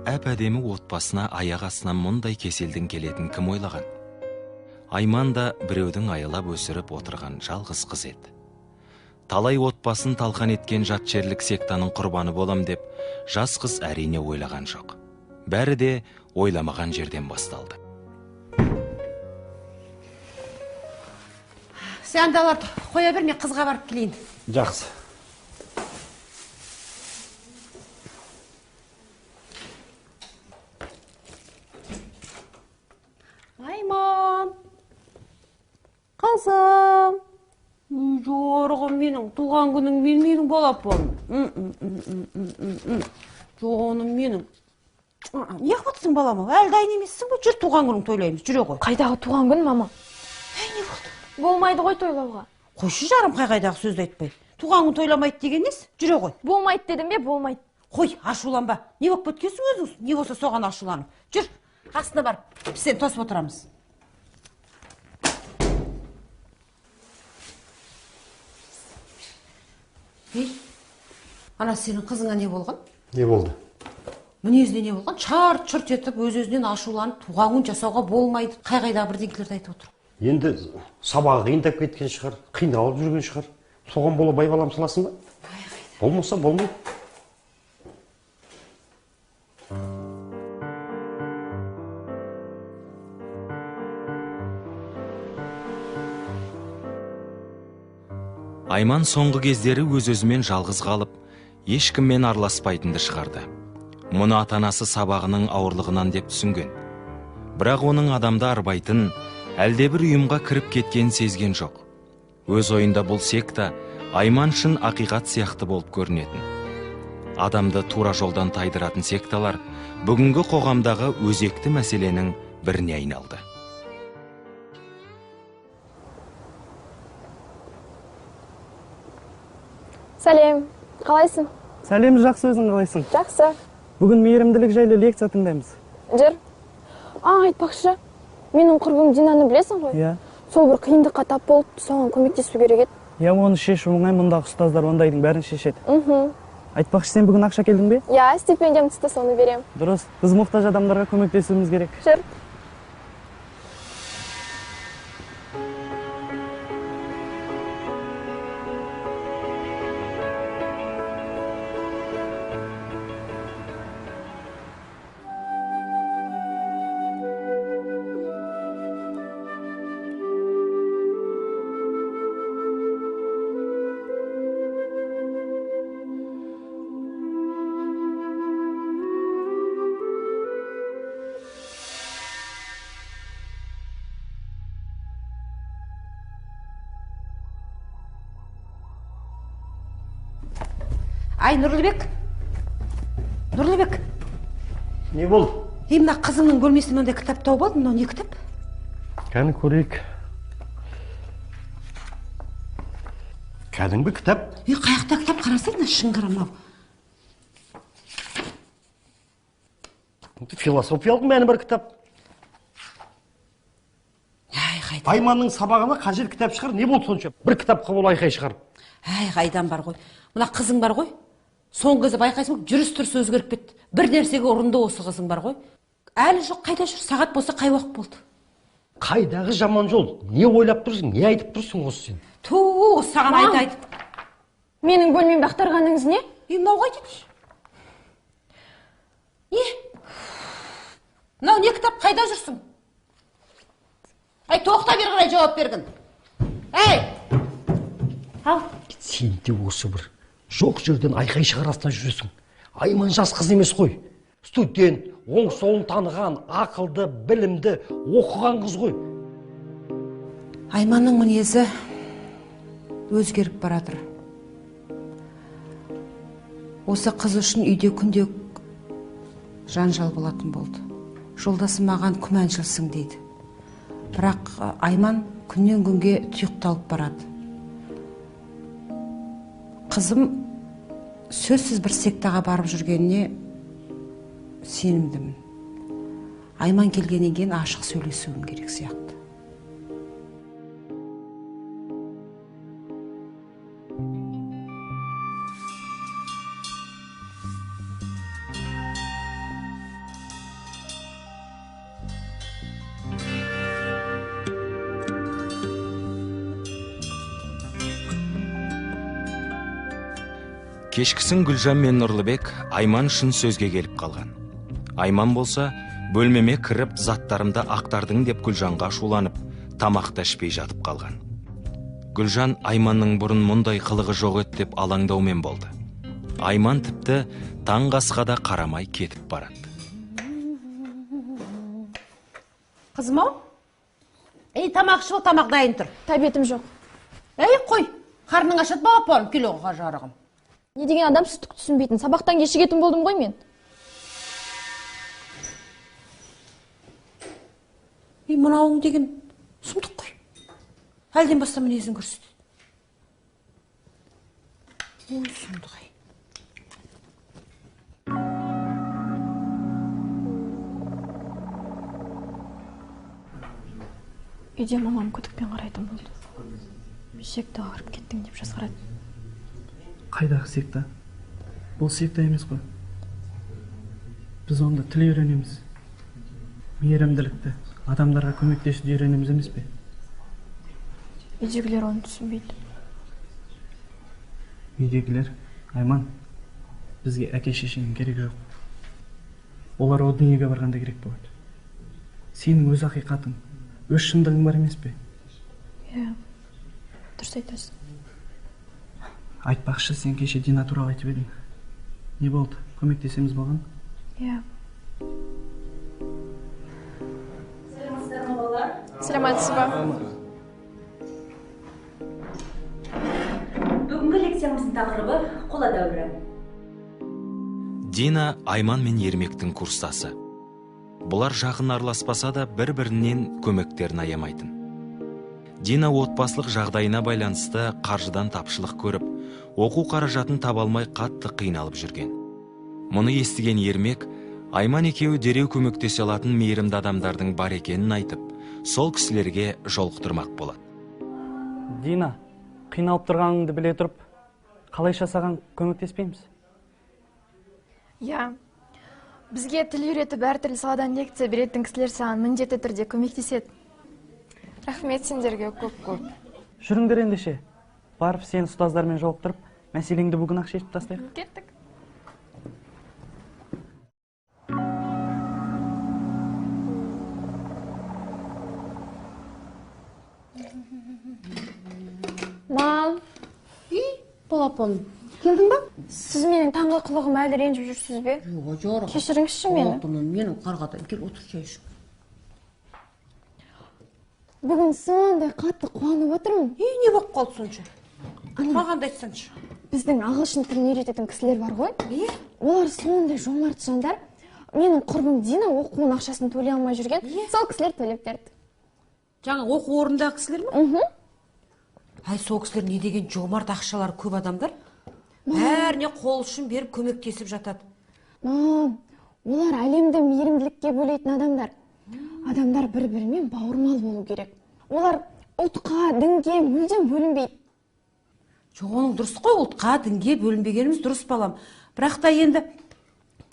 әп-әдемі отбасына аяқ астынан мұндай кеселдің келетін кім ойлаған? Айман да біреудің айылап өсіріп отырған жалғыз қыз еді. Талай отбасын талқан еткен жат жерлік сектаның құрбаны болам деп, жас қыз әрине ойлаған жоқ. Бәрі де ойламаған жерден басталды. Сен далар қоя берме, қызға барып келейін. Жақсы. Айман, қызым, жорығым менің, туған күнің менің балапым. Жоным менің. Не қылыпсың балам? Әлі дайын емессің бе? Жүр, туған күнің тойлаймыз, жүре ғой. Қайдағы туған күн, мама? Не болды? Болмайды ғой тойлауға. Қойшы жарым, қайдағы сөзді айтпай. Туған күн тойламайды деген несі? Жүре ғой. Болмайды дедім бе, болмайды. Қой, ашуланба. Не болып кеткенсің өзіңіз? Не болса соған ашуланып. Жүр, астына барып, біз сені тосып отырамыз. Ей, ана сенің қызыңа не болған? Не болды? Мінезіне не болған? Чарт-чұрт етіп, өз-өзінен ашуланып, туған күн жасауға болмайды. Қай-қайдағы бірдеңкелерді айтып отыр. Енді сабағы қиындап кеткен шығар, қиналып жүрген шығар. Соған бола байбалам саласың ба? Болмаса болмайды. Айман соңғы кездері өз-өзімен жалғыз қалып, ешкіммен араласпайтынды шығарды. Мұны ата-анасы сабағының ауырлығынан деп түсінген. Бірақ оның адамды арбайтын, әлдебір ұйымға кіріп кеткенін сезген жоқ. Өз ойында бұл секта Айман үшін ақиқат сияқты болып көрінетін. Адамды тура жолдан тайдыратын секталар бүгінгі қоғамдағы өзекті мәселенің біріне айналды. Сәлем, қалайсың? Сәлем, жақсы, өзің қалайсың? Жақсы. Бүгін мейірімділік жайлы лекция тыңдаймыз. Жүр. Айтпақшы, менің құрбым Динаны білесің ғой? Иә. Сол бір қиындыққа тап болып, соған көмектесу керек еді. Иә, оны шешу оңай, мұндағы ұстаздар ондайдың бәрін шешеді. Айтпақшы, сен бүгін ақша келдің бе? Иә, стипендиям түсті, соны берем. Дұрыс, біз мұқтаж адамдарға көмектесуіміз керек. Жүр. Ай, Нұрлыбек. Нұрлыбек. Не болды? Мына қызыңның бөлмесінен мынандай кітап тауып алдым. Мынау не кітап? Кәні көрейік. Кәдімгі кітап? Қаяқта кітап қарасайын, шыңғырам ау. Философиялық мәні бар кітап. Айманның сабағына қажет кітап шығар, не болды сонша? Бір кітапқа бол айқай шығар. Қайдан бар ғой. Мына қызың бар ғой. Соңғы кезде байқайсың, жүріс-тұрыс өзгеріп кетті. Bir нәрсеге ұрынды осы қызың бар ғой. Әлі жоқ, қайда жүр? Сағат болса қай уақыт болды? Қайдағы жаман жол? Не ойлап тұрсың, не айтып тұрсың осы сен? Ту, саған айтып. Менің бөлмемді ақтарғаныңыз не? Мынау қайтеді? Не? Мынау не кітап, қайда жүрсің? Ай, тоқта бер қарай жауап бергін. Ей! Ал. Сен де осы бір жоқ жерден айқай шығарасына жүресің. Айман жас қыз емес қой. Студент, оң солын таныған, ақылды, білімді, оқыған қыз ғой. Айманның мінезі өзгеріп баратыр. Осы қыз үшін үйде күнде жанжал болатын болды. Жолдасы маған күмәншілсің дейді. Бірақ Айман күннен күнге тұйықталып барады. Қызым сөзсіз бір сектаға барып жүргеніне сенімдімін. Айман келгеннен кейін ашық сөйлесуім керек сияқты. Кешкісін Гүлжан мен Нұрлыбек Айман үшін сөзге келіп қалған. Айман болса, бөлмеме кіріп заттарымды ақтардың деп Гүлжанға шуланып, тамақты ішпей жатып қалған. Гүлжан Айманның бұрын мұндай қылығы жоқ еді деп алаңдаумен болды. Айман тіпті таңғы асқа да қарамай кетіп барады. Қызым-ау, тамақ ішіп, тамақ дайын тұр. Тәбетім жоқ. Қой, қарның ашады балапаным, келуға жарығым. Не деген адам түк түсінбейтін. Сабақтан кешігетін болдым ғой мен. Мынауың деген сұмдық қой. Әлден баста мінезін көрсетеді. Ой, сұмдық-ай. Үйде мамам күдікпен қарайтын болды. Секта ағырып кеттің деп жазғырады. Қайдағы секта? Бұл секта емес қой. Біз онда тіл үйренеміз. Мейірімділікті, адамдарға көмектесуді үйренеміз емес пе? Үйдегілер оны түсінбейді. Үйдегілер, Айман, бізге әке-шешенің керегі жоқ. Олар о дүниеге барғанда керек болады. Сенің өз ақиқатың, өз шындығың бар емес пе? Иә, дұрыс айтасың. Айтпақшы, сен кеше Дина туралы айтып едің. Не болды? Көмектесеміз болған? Иә. Сәлеметсіз ба? Бүгінгі лекциямыздың тақырыбы қола дәуірі. Дина Айман мен Ермектің курстасы. Бұлар жақын араласпаса да бір-бірінен көмектерін аямайтын. Дина отбасылық жағдайына байланысты қаржыдан тапшылық көріп, оқу қаражатын таба алмай қатты қиналып жүрген. Мұны естіген Ермек, Айман екеуі дереу көмектесе алатын мейірімді адамдардың бар екенін айтып, сол кісілерге жолықтырмақ болады. Дина, қиналып тұрғаныңды біле тұрып, қалайша саған көмектеспейміз? Иә. Бізге тіл үйретіп әртүрлі саладан лекция беретін кісілер саған міндетті түрде көмектеседі. Рахмет сендерге көп-көп. Жүріңдер ендеше. Барып сені ұстаздармен жолықтырып, мәселеңді бүгін-ақ шешіп тастайық. Кеттік. Мам, Балапаным, келдің ба? сіз менің таңғы қылығым әлі ренжіп жүрсіз бе? Жоқ, Кешіріңізші мені. Менің қарғадан кел отыр шай ішіп. Бүгін сондай қатты қуанып отырмын. Не болып қалды сонша? Маған да айтсаңшы. Біздің ағылшын тілін үйрететін кісілер бар ғой? Олар сондай жомарт жандар. Менің құрбым Дина оқуын ақшасын төлей алмай жүрген. Сол кісілер төлеп берді. Жаңа оқу орнындағы кісілер ме? Ай, сол кісілер не деген жомарт ақшалар көп адамдар. Бәріне қол ұшын беріп көмектесіп жатады. Мам, олар әлемді мейірімділікке бөлейтін адамдар. Адамдар бір-бірімен бауырмал болу керек. Олар ұлтқа, дінге мүлдем бөлінбейді. Жоқ, оның дұрыс қой, ұлтқа, дінге бөлінбегеніміз дұрыс балам. Бірақ та енді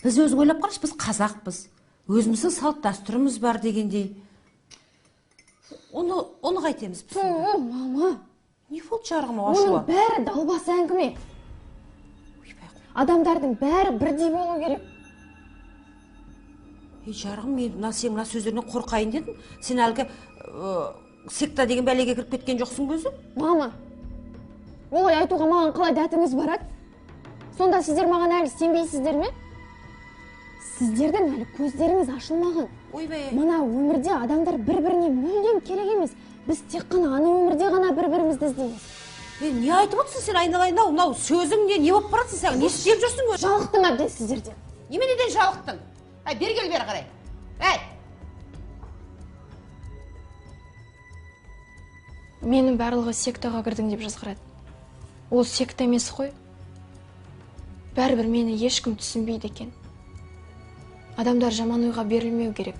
біз өзің ойлап қарашы, біз қазақпыз. Өзіміздің салт дәстүріміз бар дегендей. Оны қайтеміз біз. Мама, не болды жарығым ашуға? оның бәрі далбас әңгіме. Адамдардың бәрі бірдей болу керек. Жарығым, мен сен мына сөздерінен қорқайын дедім. Сен әлгі секта деген бәлеге кіріп кеткен жоқсың көзі? Мама, олай айтуға маған қалай дәтіңіз барады? Сонда сіздер маған әлі сенбейсіздер ме? Сіздердің әлі көздеріңіз ашылмаған. Ойбай. Мына өмірде адамдар бір-біріне мүлдем керек емес. Біз тек қана ана өмірде ғана бір-бірімізді іздейміз. Не айтып отырсың сен айналайын, мынау сөзің не болып барасың сен? Не істеп жүрсің өзің? Жалықтым әбден сіздерден. Неменеден жалықтың? Бері қарай. Менің барлығы сектаға кірдің деп жазғырады. Ол секта емес қой. Бәрібір мені ешкім түсінбейді екен. Адамдар жаман ойға берілмеу керек.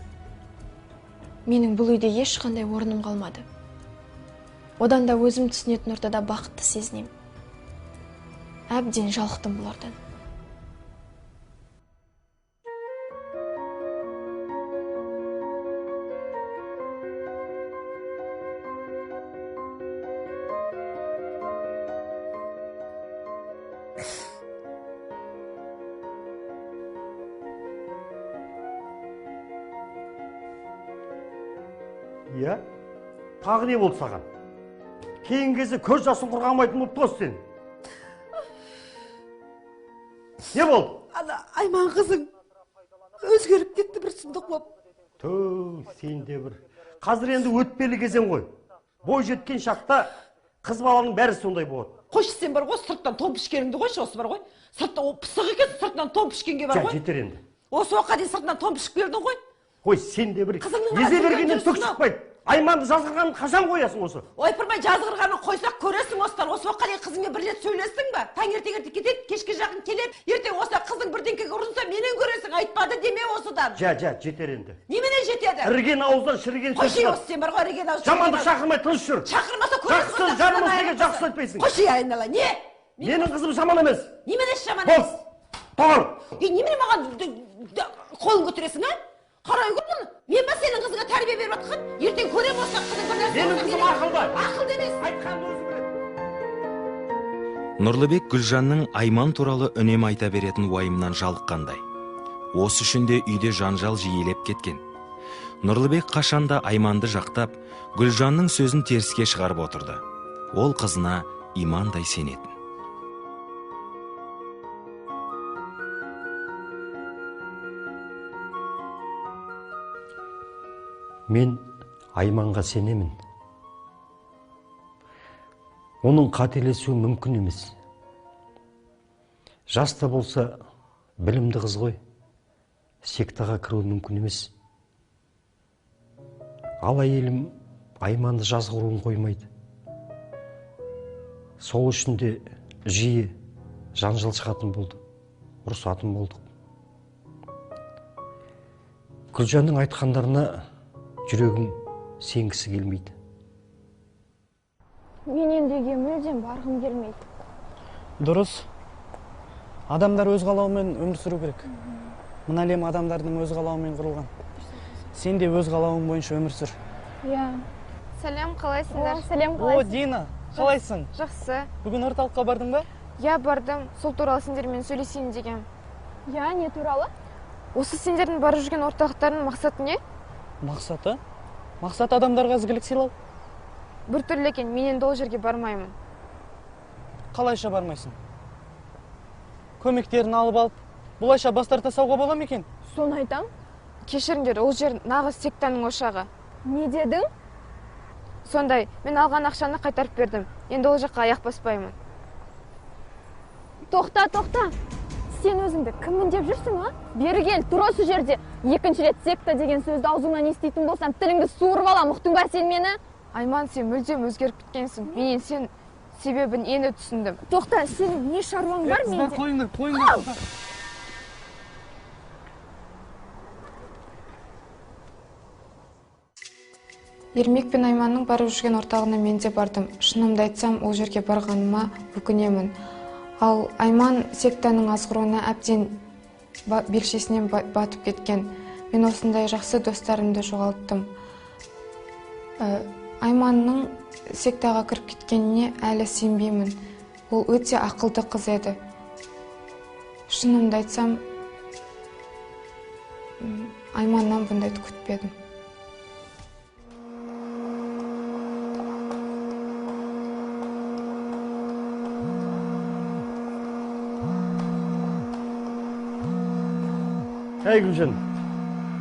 Менің бұл үйде ешқандай орным қалмады. Одан да өзім түсінетін ортада бақытты сезінем. Әбден жалықтым бұлардан. Иә? Тағы не болды саған? Кейін кезде көз жасын құрғамайтын болып тұрсың сен. Не болды? Ана Айман қызың өзгеріп кетті бір сұмдық болып. Сен де бір. Қазір енді өтпелі кезең ғой. Бой жеткен шақта қыз баланың бәрі сондай болады. Қойшы, сен бар ғой, сырттан тон пішкеніңді қойшы, осы бар ғой. Сырттан пысық екен, сыртынан тон пішкенге бар ғой. Жетер енді. Осы уақытқа дейін сыртынан тон пішіп бердің ғой. Қой, сен де бір. Қызыңның Езе бергеннен түк шықпайды. Айманды жазғырғанын қашан қоясың осы? Ойпырмай жазғырғанын қойсақ көресің осыдан. Осы уақытқа дейін қызыңмен бір рет сөйлестің ба? Таңертең кетеді, кешке жақын келеді. Ертең осы қызың бірдеңкеге ұрынса менен көресің, айтпады деме осыдан. Жетер енді. Немене жетеді? Ірген ауыздан шіріген сөз. Қойшы, осы сен бар ғой, ірген ауыз. Жамандық шақырмай тыныш жүр. Шақырмаса көресің. Жақсы жаным істеген жақсы айтпайсың. Қойшы, айнала, не? Менің қызым жаман емес. Немене жаман емес? Тоғыр. Немене маған қолын көтересің, а? Қарай көрдің, мен ба сенің қызыңа тәрбие беріп жатқан? Ертең көрем осы қызың бір нәрсе. Менің қызым ақылды. Ақылды емес. Айтқанды өзі біледі. Нұрлыбек Гүлжанның Айман туралы үнем айта беретін уайымнан жалыққандай. Осы үшін де үйде жанжал жиілеп кеткен. Нұрлыбек қашанда Айманды жақтап, Гүлжанның сөзін теріске шығарып отырды. Ол қызына имандай сенетін. Мен Айманға сенемін. Оның қателесуі мүмкін емес. Жаста болса, білімді қыз ғой. Сектаға кіруі мүмкін емес. Ал әйелім Айманды жазғыруын қоймайды. Сол үшін де жиі жанжал шығатын болды. Ұрысатын болдық. Гүлжанның айтқандарына жүрегім сенгісі келмейді. Мен ендіге мүлдем барғым келмейді. Дұрыс. Адамдар өз қалауымен өмір сүру керек. Мына әлем адамдардың өз қалауымен құрылған. Сен де өз қалауың бойынша өмір сүр. Иә. Сәлем, қалайсыңдар? Сәлем, О, Дина, қалайсың? Жақсы. Бүгін орталыққа бардың ба? Я бардым, сол туралы сендермен сөйлесейін деген. Я, не туралы? Осы сендердің барып жүрген орталықтардың мақсаты не? Мақсаты? Мақсат адамдарға ізгілік сыйлау. Бір түрлі екен, мен енді ол жерге бармаймын. Қалайша бармайсың? Көмектерін алып алып, бұлайша бас тарта сауға бола ма екен? Соны айтам. Кешіріңдер, ол жер нағыз сектаның ошағы. Не дедің? Сондай, мен алған ақшаны қайтарып бердім. Енді ол жаққа аяқ баспаймын. Тоқта. Сен өзіңді кіммін деп жүрсің, а? Бері кел, тұр осы жерде. Екінші рет секта деген сөзді аузыңнан еститін болсам, тіліңді суырып алам, ұқтың ба сен мені? Айман, сен мүлдем өзгеріп кеткенсің. Менен сен себебін енді түсіндім. Тоқта, сенің не шаруаң бар менде? Қойыңдар. Ермек пен Айманның барып жүрген орталығына мен де бардым. Шынымды айтсам, ол жерге барғаныма өкінемін. Ал Айман сектаның азғыруына әбден белшесінен батып кеткен. Мен осындай жақсы достарымды жоғалттым. Айманның сектаға кіріп кеткеніне әлі сенбеймін. Ол өте ақылды қыз еді. Шынымды айтсам, Айманнан бұндайды күтпедім. Әй Гүлжан,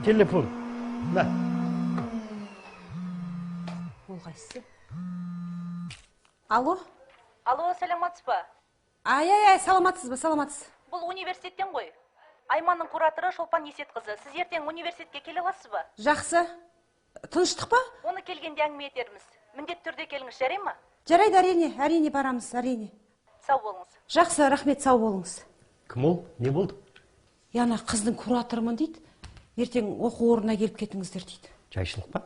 телефон. Мә. Ол қайсысы? Алло? Алло, саламатсыз ба? Ай, саламатсыз ба, саламатсыз. Бұл университеттен ғой. Айманның кураторы Шолпан Есетқызы. Сіз ертең университетке келе аласыз ба? Жақсы. Тыныштық па? Оны келгенде әңгіме етерміз. Міндетті түрде келіңіз, жарай ма? Жарайды, әрине барамыз, әрине. Сау болыңыз. Жақсы, рахмет, сау болыңыз. Кім ол? Не болды? Яна қыздың кураторымын дейді. Ертең оқу орнына келіп кетіңіздер дейді. Жайшылық па?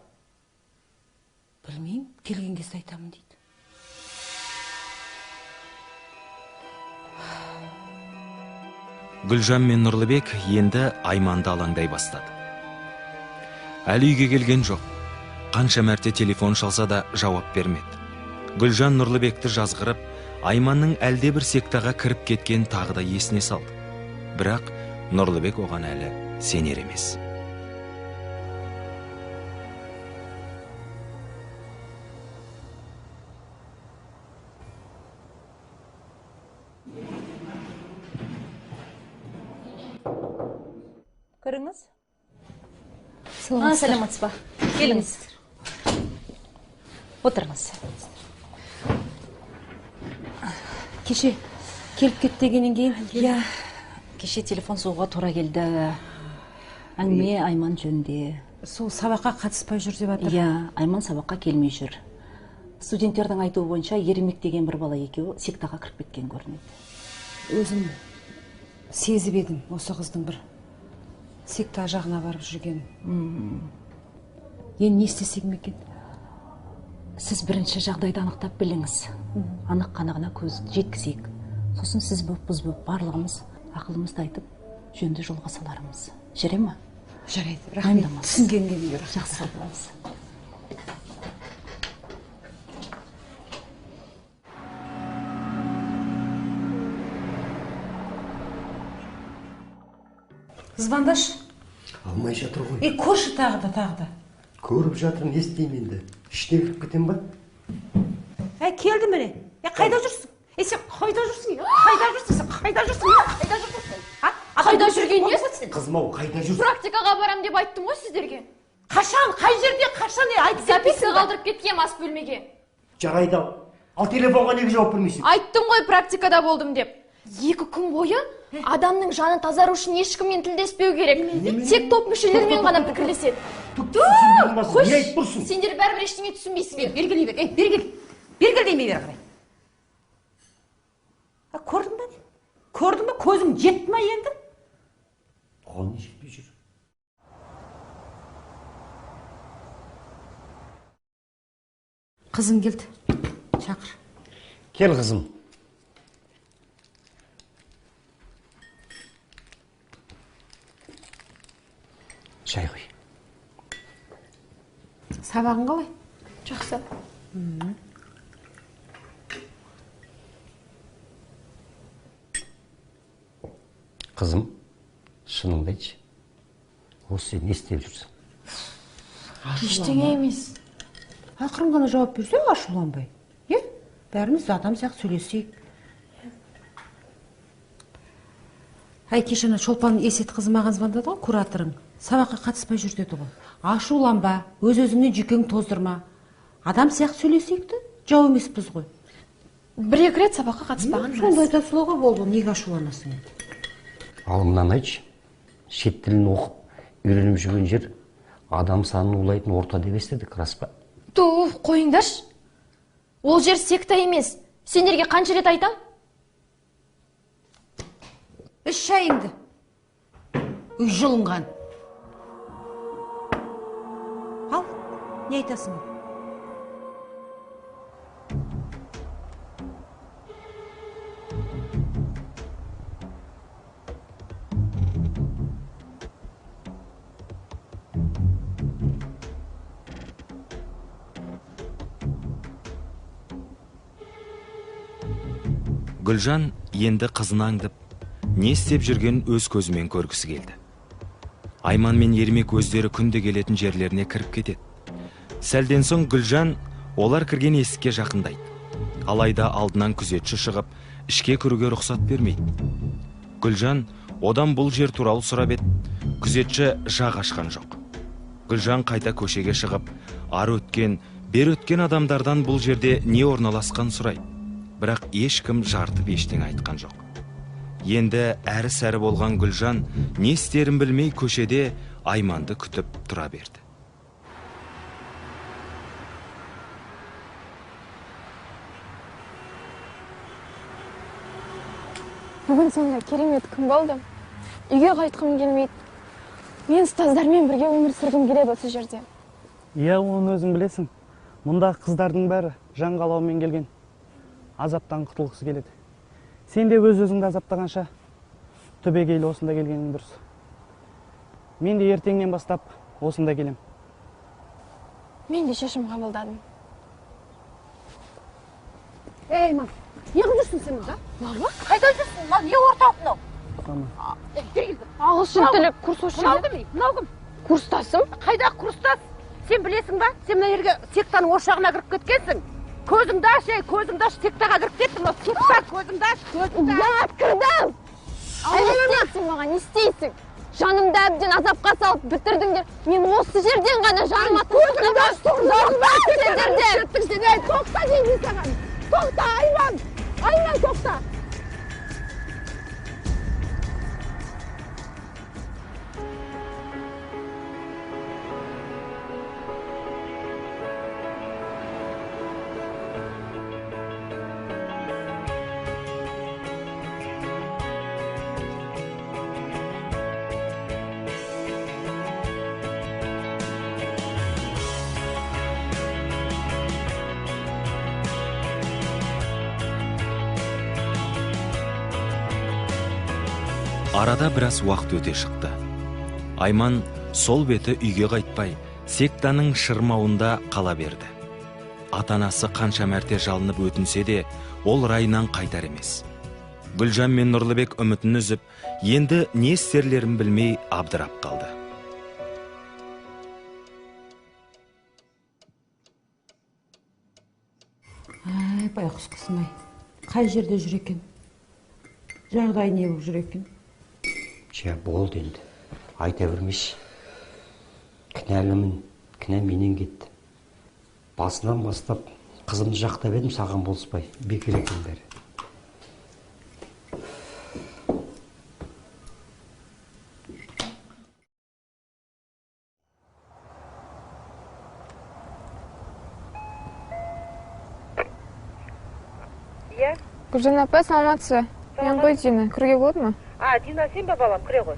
Білмеймін, келген кезде айтамын дейді. Гүлжан мен Нұрлыбек енді Айманды алаңдай бастады. Әлі үйге келген жоқ. Қанша мәрте телефон шалса да жауап бермеді. Гүлжан Нұрлыбекті жазғырып, Айманның әлде бір сектаға кіріп кеткен тағы да есіне салды. Бірақ Нұрлыбек оған әлі сенер емес. Кім ол? Не болды? Гүлжан мен Нұрлыбек енді Айманды алаңдай бастады. Әлі үйге келген жоқ. Қанша мәрте телефон шалса да жауап бермеді. Гүлжан Нұрлыбекті жазғырып, Айманның әлде бір сектаға кіріп кеткен тағы да есіне салды. Бірақ Нұрлыбек оған әлі сенер емес. Кіріңіз. Саламатсыз ба? Келіңіз. Отырыңыз. Кеше келіп кет дегеннен кейін? Иә, кеше телефон соғуға тура келді. Әңгіме Айман жөнінде. Сол сабаққа қатыспай жүр деп жатыр. Иә, Айман сабаққа келмей жүр. Студенттердің айтуы бойынша Еремек деген бір бала екеуі сектаға кіріп кеткен көрінеді. Өзім сезіп едім осы қыздың бір секта жағына барып жүрген. Енді не істесек екен? Сіз бірінші жағдайды анықтап біліңіз. Анық қанығына көз жеткізейік. Сосын сіз боп, біз боп барлығымыз ақылымызды айтып, жөнді жолға саларымыз. Жүре ма? Жарайды, рахмет. Түсінгенге жақсы болыңыз. Звондаш. Алмай жатыр ғой. Көрші тағы да. Көріп жатыр, не істеймін енді? Ішіне кіріп кетем ба? Келді міне. Қайда жүрсің? Сен қайда жүрсің? Қайда жүрген не? Қызым-ау, қайда жүрсің? Практикаға барам деп айттым ғой сіздерге. Қашан? Қай жерде? Қашан? Айтып Записка қалдырып кеткем ас бөлмеге. Жарайды. Ал телефонға неге жауап бермейсің? Айттым ғой практикада болдым деп. 2 күн бойы адамның жаны тазару үшін ешкіммен тілдеспеу керек. Тек топ мүшелерімен ғана пікірлеседі. Не айтып тұрсың? Сендер бәрібір ештеңе түсінбейсіңдер. Бергел деймей бері қарай. Көрдің ба? Көзің жетті ма енді? Оған не жетпей жүр? Қызың келді. Шақыр. Кел, қызым. Шай қой. Сабағың қалай? Жақсы. Қызым, шыныңды айтшы. Осы сен не істеп жүрсің? Ештеңе емес. Ақырын ғана жауап берсең, ашуланбай. Бәріміз адам сияқты сөйлесейік. Кеше Шолпан Есет қызы маған звондады ғой, кураторың. Сабаққа қатыспай жүр деді ғой. Ашуланба, өз-өзіңнен жүйкең тоздырма. Адам сияқты сөйлесейікті, жау емеспіз ғой. 1-2 рет сабаққа қатыспаған рас. Сондай тапсылуға болды, неге ашуланасың? Ал мынаны айтшы. Шет тілін оқып, үйреніп жүрген жер адам санын улайтын орта деп естідік, рас па? Қойыңдаршы. Ол жер секта емес. Сендерге қанша рет айтам? Іш шайыңды. Үй жылынған. Ал, не айтасың? Гүлжан енді қызын аңдып, не істеп жүрген өз көзімен көргісі келді. Айман мен Ермек өздері күнде келетін жерлеріне кіріп кетеді. Сәлден соң Гүлжан олар кірген есікке жақындайды. Алайда алдынан күзетші шығып, ішке кіруге рұқсат бермейді. Гүлжан одан бұл жер туралы сұрап еді, күзетші жақ ашқан жоқ. Гүлжан қайта көшеге шығып, ары өткен, бер өткен адамдардан бұл жерде не орналасқан сұрайды. Бірақ ешкім жартып ештеңе айтқан жоқ. Енді әрі-сәрі болған Гүлжан не істерін білмей көшеде Айманды күтіп тұра берді. Бүгін сонда керемет күн болды. Үйге қайтқым келмейді. Мен ұстаздармен бірге өмір сүргім келеді осы жерде. Иә, оны өзің білесің. Мұнда қыздардың бәрі жан қалауымен келген. Азаптан құтылғысы келеді. Сен де өз-өзіңді азаптағанша түбегейлі осында келгенің дұрыс. Мен де ертеңнен бастап осында келем. Мен де шешім қабылдадым. Айман, не қылып жүрсің сен мұнда? Қайда жүрсің? Не орталық мынау? Ағылшын тілі курс Мынау кім? Курстасым. Қайда курстас? Сен білесің ба? Сен мына жерге сектаның ошағына кіріп кеткенсің. Көзіңді аш, сектаға кіріп кеттің. Көзіңді аш. Кірдім. Не істейсің маған, не істейсің? жанымды әбден азапқа салып бітірдіңдер. Мен осы жерден ғана жаныма тоқта деймін саған. Тоқта, Айман! Айман, тоқта! Арада біраз уақыт өте шықты. Айман сол беті үйге қайтпай, сектаның шырмауында қала берді. Ата-анасы қанша мәрте жалынып өтінсе де, ол райынан қайтар емес. Гүлжан мен Нұрлыбек үмітін үзіп, енді не істерлерін білмей абдырап қалды. Ай, байқұс қызым-ай, қай жерде жүр екен? Жағдай не болып жүр екен? Жа болды енді, айта бермеші. Кінәлімін, кінә менен кетті. Басынан бастап қызымды жақтап едім, саған болыспай, бекер екен бәрі. Гүлжан апа, саламатсыз. Мен ғой Дина, кіруге болады ма? Дина, сен ба балам, кіре ғой.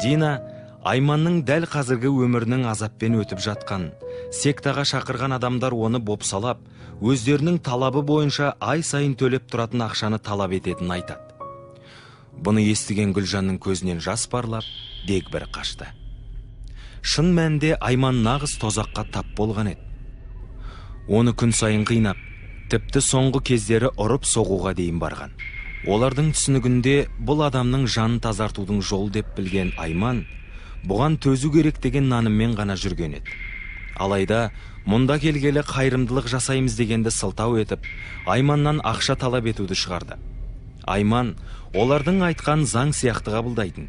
Дина Айманның дәл қазіргі өмірінің азаппен өтіп жатқан, сектаға шақырған адамдар оны бопсалап, өздерінің талабы бойынша ай сайын төлеп тұратын ақшаны талап ететінін айтады. Бұны естіген Гүлжанның көзінен жас парлап, дегбір қашты. Шын мәнінде Айман нағыз тозаққа тап болған еді. Оны күн сайын қинап, тіпті соңғы кездері ұрып соғуға дейін барған. Олардың түсінігінде бұл адамның жанын тазартудың жол деп білген Айман, бұған төзу керек деген наныммен ғана жүрген еді. Алайда, мұнда келгелі қайырымдылық жасаймыз дегенді сылтау етіп, Айманнан ақша талап етуді шығарды. Айман олардың айтқан заң сияқты қабылдайтын.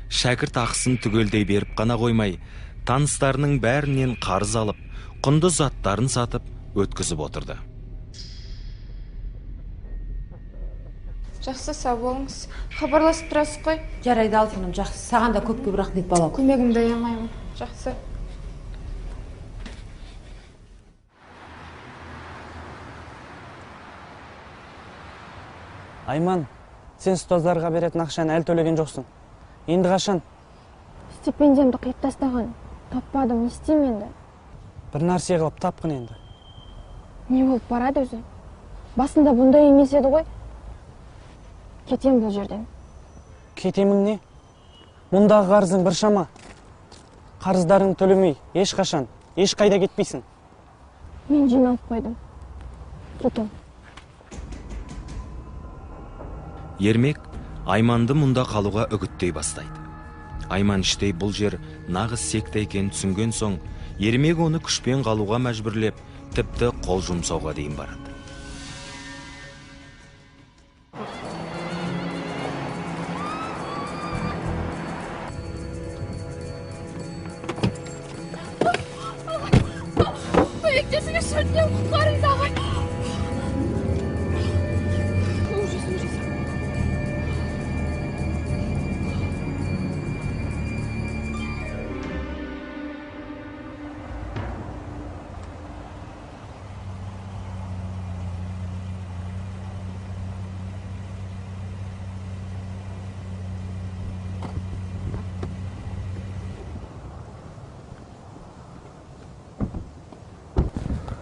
Шәкірт ақысын түгелдей беріп қана қоймай, таныстарының бәрінен қарыз алып, құнды заттарын сатып, өткізіп отырды. Жақсы, сау болыңыз. Хабарласып тұрасыз қой. Жарайды алтыным, жақсы. Саған да көп рахмет балам. Көмегімді аямаймын. Жақсы. Айман, сен ұстаздарға беретін ақшаны әлі төлеген жоқсың. Енді қашан? Стипендиямды қиып тастаған. Таппадым, не істеймін енді? Бір нәрсе қылып тапқын енді. Не болып барады өзі? Басында бұндай емес еді ғой. Кетем бұл жерден. Кетемің не? Мұндағы қарызың бір шама. Қарыздарың төлемей, ешқашан, ешқайда кетпейсің. Мен жиналып қойдым. Кетем. Ермек Айманды мұнда қалуға үгіттей бастайды. Айман іштей бұл жер нағыз секта екенін түсінген соң, Ермек оны күшпен қалуға мәжбүрлеп, тіпті қол жұмсауға дейін барады. Көмектесіңіз, шөлден құтқарыңыз ағай.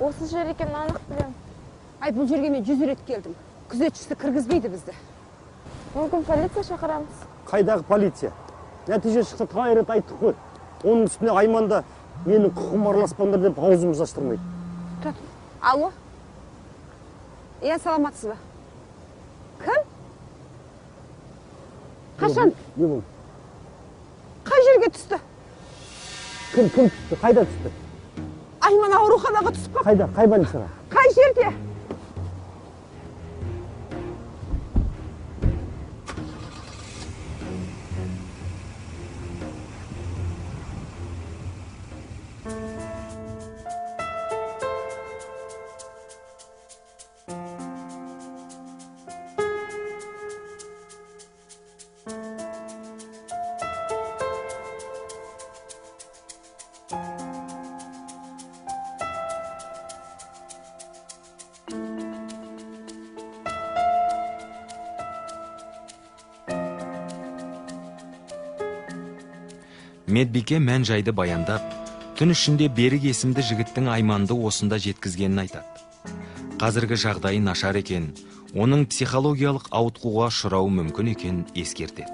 Осы жер екен анық білем. Ай, бұл жерге мен 100 рет келдім. Күзетшісі кіргізбейді бізді. Мүмкін полиция шақырамыз. Қайдағы полиция? Нәтиже шықса талай рет айттық қой. Оның үстіне Айманда менің құқым араласпаңдар деп аузымыз аштырмайды. Тұр. Алло. Саламатсыз ба? Кім? Қашан? Не болды? Қай жерге түсті? Кім түсті? Қайда түсті? Айман ауруханаға түсіп па? Қайда? Қай больницаға? Қай жерде? Медбике мән жайды баяндап, түн ішінде Берік есімді жігіттің Айманды осында жеткізгенін айтады. Қазіргі жағдайы нашар екен, оның психологиялық ауытқуға ұшырауы мүмкін екен ескертеді.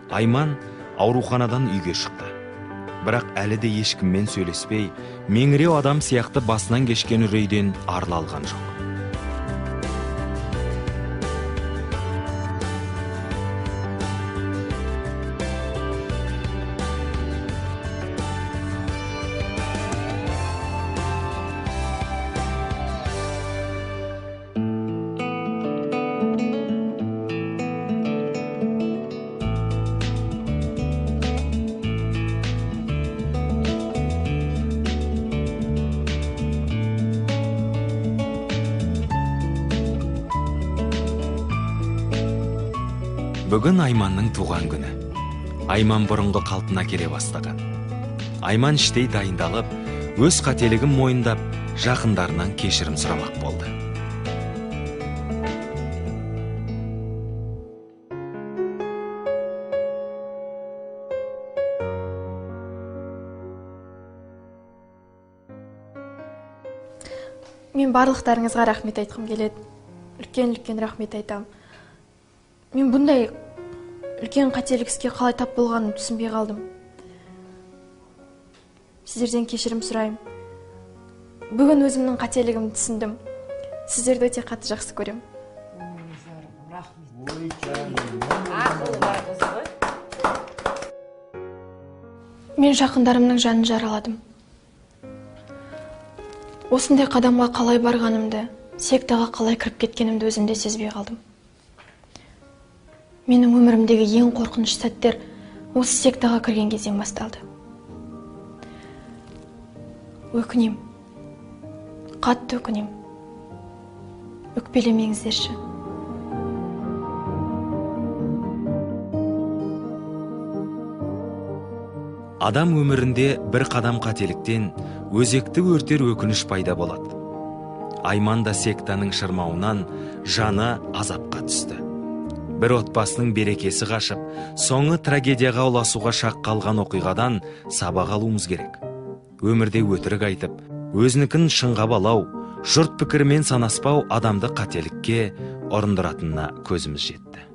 Айман ауруханадан үйге шықты. Бірақ әлі де ешкіммен сөйлеспей, меңіреу адам сияқты басынан кешкен үрейден арыла алған жоқ. Бүгін Айманның туған күні. Айман бұрынғы қалпына келе бастаған. Айман іштей дайындалып, өз қателігін мойындап, жақындарынан кешірім сұрамақ болды. Мен барлықтарыңызға рахмет айтқым келеді. Үлкен рахмет айтам. Мен бұндай үлкен қателік іске қалай тап болғанын түсінбей қалдым. Сіздерден кешірім сұрайым. Бүгін өзімнің қателігімді түсіндім. Сіздерді өте қатты жақсы көрем. Мен жақындарымның жанын жараладым. Осындай қадамға қалай барғанымды, сектаға қалай кіріп кеткенімді өзімде сезбей қалдым. Менің өмірімдегі ең қорқыныш сәттер осы сектаға кірген кезден басталды. Өкінем. Қатты өкінем. Өкпелемеңіздерші. Адам өмірінде бір қадам қателіктен өзекті өртер өкініш пайда болады. Айман да сектаның шырмауынан жаны азапқа түсті. Бір отбасының берекесі қашып, соңы трагедияға ұласуға шақ қалған оқиғадан сабақ алуымыз керек. Өмірде өтірік айтып, өзінікін шынға балау, жұрт пікірімен санаспау адамды қателікке ұрындыратынына көзіміз жетті.